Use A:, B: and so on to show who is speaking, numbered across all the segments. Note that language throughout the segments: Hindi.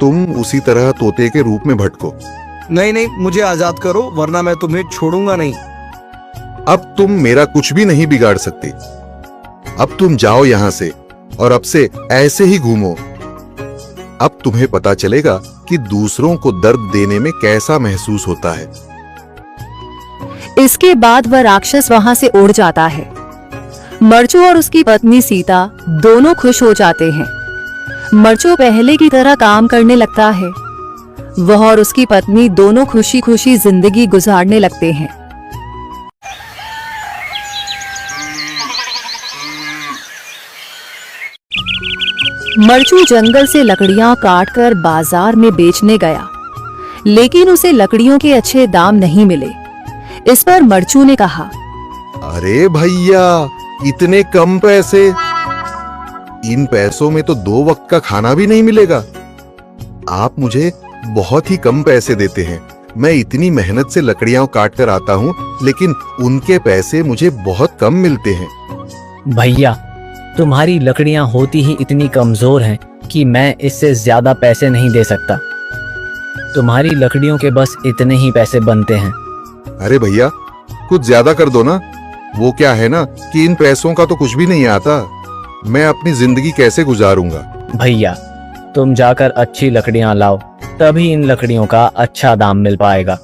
A: तुम उसी तरह तोते के रूप में भटको।
B: नहीं नहीं, मुझे आजाद करो वरना मैं तुम्हें छोड़ूंगा नहीं।
A: अब तुम मेरा कुछ भी नहीं बिगाड़ सकते। अब तुम जाओ यहां से और अब से ऐसे ही घूमो। अब तुम्हें पता चलेगा कि दूसरों को दर्द देने में कैसा महसूस होता है।
C: इसके बाद वह राक्षस वहां से उड़ जाता है। मरचू और उसकी पत्नी सीता दोनों खुश हो जाते हैं। मरचू पहले की तरह काम करने लगता है। वह और उसकी पत्नी दोनों खुशी खुशी जिंदगी गुजारने लगते हैं। मरचू जंगल से लकड़ियां काटकर बाजार में बेचने गया, लेकिन उसे लकड़ियों के अच्छे दाम नहीं मिले। इस पर मरचू ने कहा,
A: अरे भैया, इतने कम पैसे? इन पैसों में तो 2 वक्त का खाना भी नहीं मिलेगा। आप मुझे बहुत ही कम पैसे देते हैं। मैं इतनी मेहनत से लकड़ियां काट कर आता हूँ, लेकिन उनके पैसे मुझे बहुत कम मिलते हैं।
D: भैया, तुम्हारी लकड़ियां होती ही इतनी कमजोर हैं कि मैं इससे ज्यादा पैसे नहीं दे सकता। तुम्हारी लकड़ियों के बस इतने ही पैसे बनते हैं।
A: अरे भैया, कुछ ज्यादा कर दो ना। वो क्या है ना कि इन पैसों का तो कुछ भी नहीं आता। मैं अपनी जिंदगी कैसे गुजारूंगा?
D: भैया, तुम जाकर अच्छी लकड़ियां लाओ, तभी इन लकड़ियों का अच्छा दाम मिल पाएगा,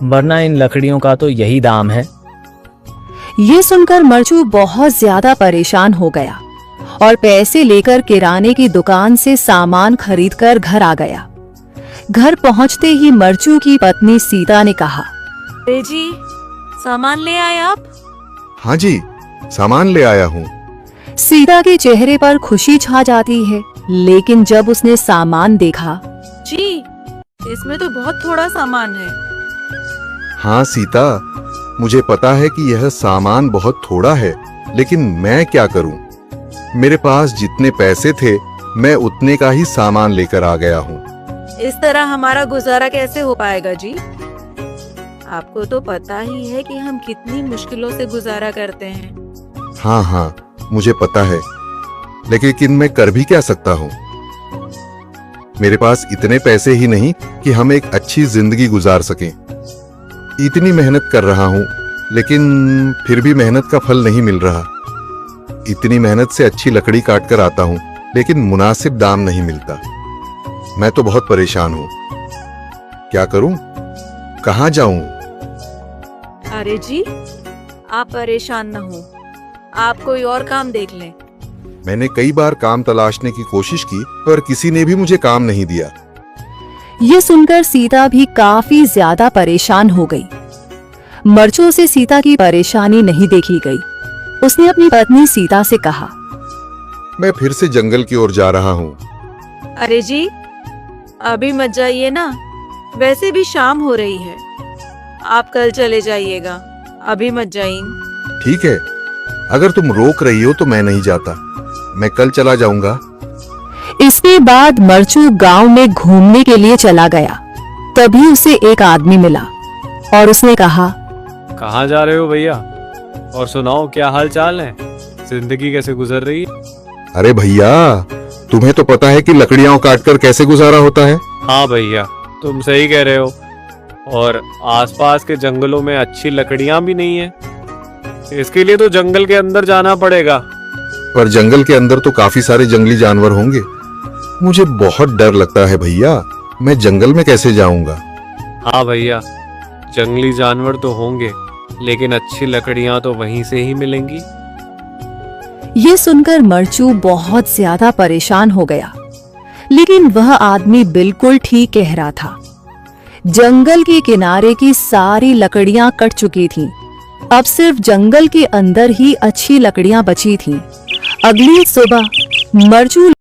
D: वरना इन लकड़ियों का तो यही दाम है।
C: ये सुनकर मरचू बहुत ज्यादा परेशान हो गया और पैसे लेकर किराने की दुकान से सामान खरीदकर घर आ गया। घर पहुंचते ही मरचू की पत्नी सीता ने कहा,
E: अरे जी, सामान ले आए आप?
A: हाँ जी, सामान ले आया हूँ।
C: सीता के चेहरे पर खुशी छा जाती है, लेकिन जब उसने सामान देखा,
E: जी, इसमें तो बहुत थोड़ा सामान है।
A: हाँ सीता, मुझे पता है कि यह सामान बहुत थोड़ा है, लेकिन मैं क्या करूं? मेरे पास जितने पैसे थे, मैं उतने का ही सामान लेकर आ गया हूँ।
E: इस तरह हमारा गुजारा कैसे हो पाएगा जी? आपको तो पता ही है कि हम कितनी मुश्किलों से गुजारा करते हैं।
A: हाँ हाँ, मुझे पता है, लेकिन मैं कर भी क्या सकता हूँ? मेरे पास इतने पैसे ही नहीं कि हम एक अच्छी जिंदगी गुजार सकें। इतनी मेहनत कर रहा हूँ, लेकिन फिर भी मेहनत का फल नहीं मिल रहा। इतनी मेहनत से अच्छी लकड़ी काट कर आता हूँ, लेकिन मुनासिब दाम नहीं मिलता। मैं तो बहुत परेशान हूँ। क्या करूँ? कहाँ जाऊँ?
E: अरे जी, आप परेशान न हो, आप कोई और काम देख लें।
A: मैंने कई बार काम तलाशने की कोशिश की, पर किसी ने भी मुझे काम नहीं दिया।
C: ये सुनकर सीता भी काफी ज्यादा परेशान हो गई। मरचू से सीता की परेशानी नहीं देखी गई। उसने अपनी पत्नी सीता से कहा,
A: मैं फिर से जंगल की ओर जा रहा हूँ।
E: अरे जी, अभी मत जाइए ना, वैसे भी शाम हो रही है। आप कल चले जाइएगा, अभी मत जाइए।
A: ठीक है, अगर तुम रोक रही हो तो मैं नहीं जाता। मैं कल चला जाऊंगा।
C: इसके बाद मरचू गांव में घूमने के लिए चला गया। तभी उसे एक आदमी मिला और उसने कहा,
F: कहाँ जा रहे हो भैया? और सुनाओ, क्या हाल चाल है? जिंदगी कैसे गुजर रही है?
A: अरे भैया, तुम्हें तो पता है कि लकड़ियां काटकर कैसे गुजारा होता है।
F: हाँ भैया, तुम सही कह रहे हो। और आसपास के जंगलों में अच्छी लकड़ियां भी नहीं है। इसके लिए तो जंगल के अंदर जाना पड़ेगा।
A: पर जंगल के अंदर तो काफी सारे जंगली जानवर होंगे। मुझे बहुत डर लगता है भैया, मैं जंगल में कैसे जाऊंगा?
F: हाँ भैया, जंगली जानवर तो होंगे, लेकिन अच्छी लकड़ियां तो वहीं से ही मिलेंगी।
C: ये सुनकर मरचू बहुत ज्यादा परेशान हो गया, लेकिन वह आदमी बिल्कुल ठीक कह रहा था। जंगल के किनारे की सारी लकड़ियां कट चुकी थीं। अब सिर्फ जंगल के अंदर ही अच्छी लकड़ियां बची थीं। अगली सुबह मरचू